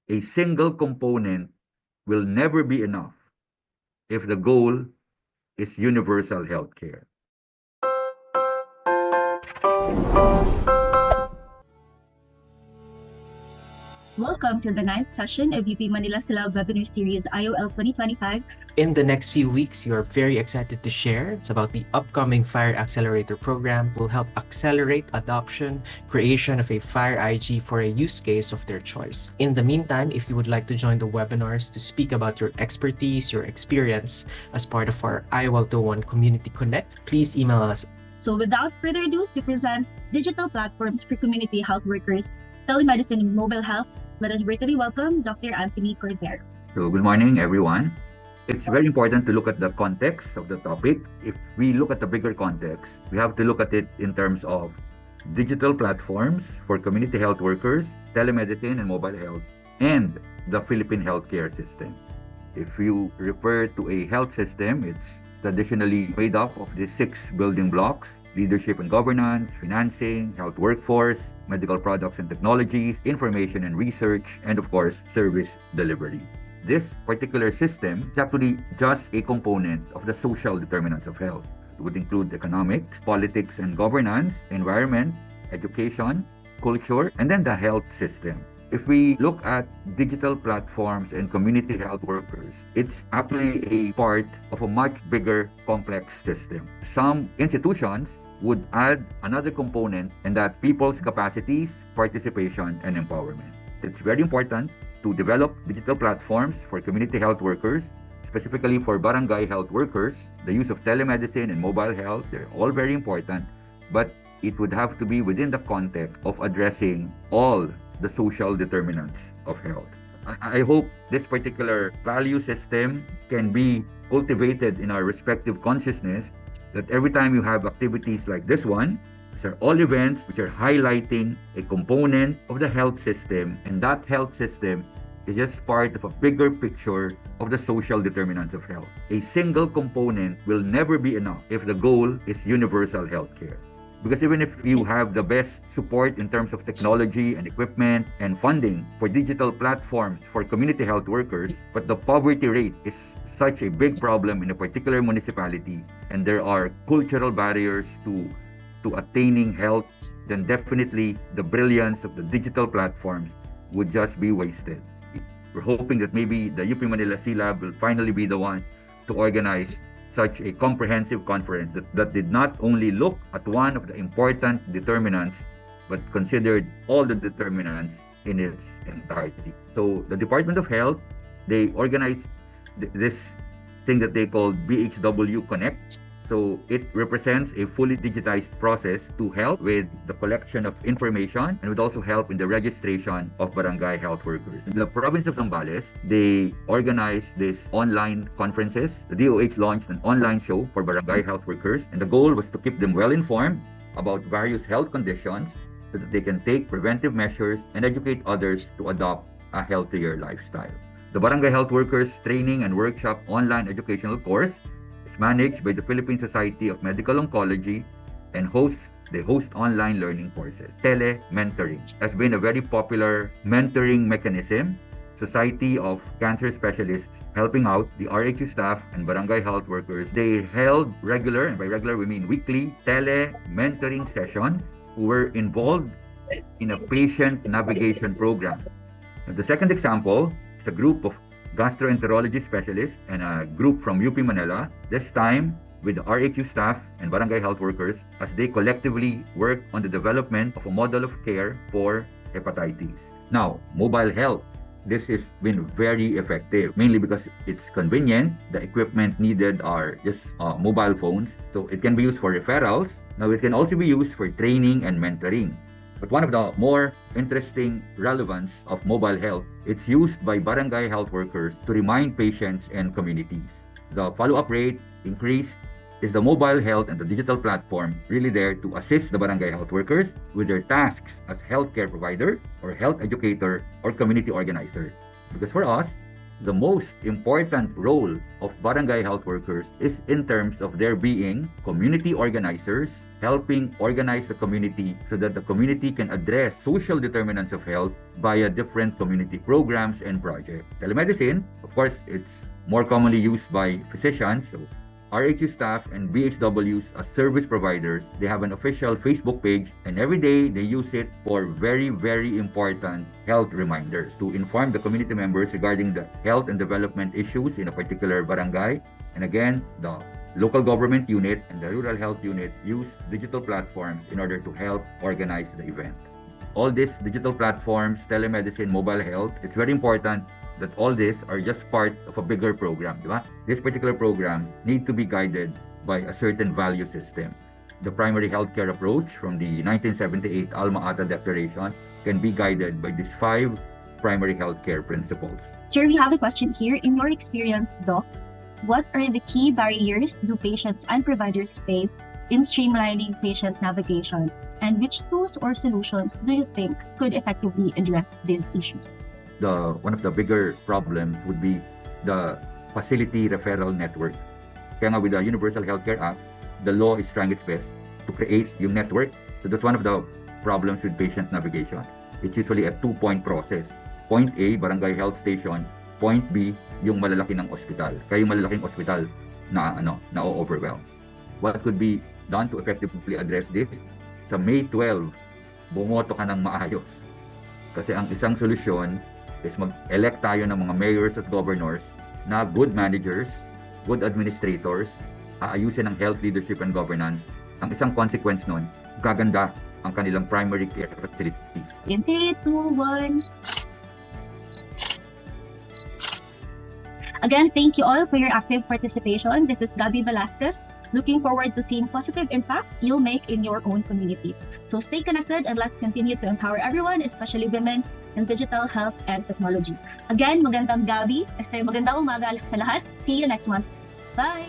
A single component will never be enough if the goal is universal healthcare. Welcome to the ninth session of UP Manila SILab webinar series IOL 2025. In the next few weeks, you are very excited to share. It's about the upcoming Fire Accelerator program will help accelerate adoption, creation of a Fire IG for a use case of their choice. In the meantime, if you would like to join the webinars to speak about your expertise, your experience as part of our IOL 201 Community Connect, please email us. So without further ado, to present digital platforms for community health workers, telemedicine and mobile health, let us virtually welcome Dr. Anthony Cordero. So, good morning, everyone. It's very important to look at the context of the topic. If we look at the bigger context, we have to look at it in terms of digital platforms for community health workers, telemedicine and mobile health, and the Philippine healthcare system. If you refer to a health system, it's traditionally made up of the 6 building blocks: leadership and governance, financing, health workforce, medical products and technologies, information and research, and of course, service delivery. This particular system is actually just a component of the social determinants of health. It would include economics, politics and governance, environment, education, culture, and then the health system. If we look at digital platforms and community health workers, it's actually a part of a much bigger, complex system. Some institutions would add another component, and that people's capacities, participation, and empowerment. It's very important to develop digital platforms for community health workers, specifically for barangay health workers. The use of telemedicine and mobile health, they're all very important, but it would have to be within the context of addressing all the social determinants of health. I hope this particular value system can be cultivated in our respective consciousness, that every time you have activities like this one, these are all events which are highlighting a component of the health system, and that health system is just part of a bigger picture of the social determinants of health. A single component will never be enough if the goal is universal healthcare. Because even if you have the best support in terms of technology and equipment and funding for digital platforms for community health workers, but the poverty rate is such a big problem in a particular municipality, and there are cultural barriers to attaining health, then definitely the brilliance of the digital platforms would just be wasted. We're hoping that maybe the UP Manila SILab will finally be the one to organize such a comprehensive conference that did not only look at one of the important determinants, but considered all the determinants in its entirety. So the Department of Health, they organized this thing that they call BHW Connect. So it represents a fully digitized process to help with the collection of information, and would also help in the registration of barangay health workers. In the province of Zambales, they organized these online conferences. The DOH launched an online show for barangay health workers, and the goal was to keep them well informed about various health conditions so that they can take preventive measures and educate others to adopt a healthier lifestyle. The Barangay Health Workers Training and Workshop online educational course is managed by the Philippine Society of Medical Oncology and they host online learning courses. Telementoring has been a very popular mentoring mechanism. Society of Cancer Specialists helping out the RHU staff and barangay health workers. They held regular, and by regular we mean weekly, tele-mentoring sessions who were involved in a patient navigation program. Now, the second example, a group of gastroenterology specialists and a group from UP Manila, this time with the RHU staff and barangay health workers, as they collectively work on the development of a model of care for hepatitis. Now, mobile health. This has been very effective, mainly because it's convenient. The equipment needed are just mobile phones, so it can be used for referrals. Now, it can also be used for training and mentoring. But one of the more interesting relevance of mobile health, it's used by barangay health workers to remind patients and communities. The follow-up rate increased. Is the mobile health and the digital platform really there to assist the barangay health workers with their tasks as healthcare provider or health educator or community organizer? Because for us, the most important role of barangay health workers is in terms of their being community organizers, helping organize the community so that the community can address social determinants of health via different community programs and projects. Telemedicine, of course, it's more commonly used by physicians. So RHU staff and BHWs as service providers, they have an official Facebook page, and every day they use it for very, very important health reminders to inform the community members regarding the health and development issues in a particular barangay. And again, the local government unit and the rural health unit use digital platforms in order to help organize the event. All these digital platforms, telemedicine, mobile health, it's very important that all these are just part of a bigger program. Diba? This particular program need to be guided by a certain value system. The primary healthcare approach from the 1978 Alma Ata Declaration can be guided by these 5 primary healthcare principles. Sir, we have a question here. In your experience, Doc, what are the key barriers do patients and providers face in streamlining patient navigation? And which tools or solutions do you think could effectively address these issues? One of the bigger problems would be the facility referral network. Kaya nga with the Universal Healthcare Act, the law is trying its best to create yung network. So that's one of the problems with patient navigation. It's usually a 2-point process. Point A, barangay health station. Point B, yung malalaki ng ospital. Kaya yung malalaking ospital na overwhelm. What could be done to effectively address this? Sa May 12, bumoto ka ng maayos. Kasi ang isang solusyon is mag-elect tayo ng mga mayors at governors na good managers, good administrators, aayusin ang health leadership and governance. Ang isang consequence nun, gaganda ang kanilang primary care facilities. In 3, 2, 1. Again, thank you all for your active participation. This is Gabby Velasquez. Looking forward to seeing positive impact you'll make in your own communities. So stay connected and let's continue to empower everyone, especially women, in digital health and technology. Again, magandang gabi. Magandang umaga sa lahat. See you next month. Bye!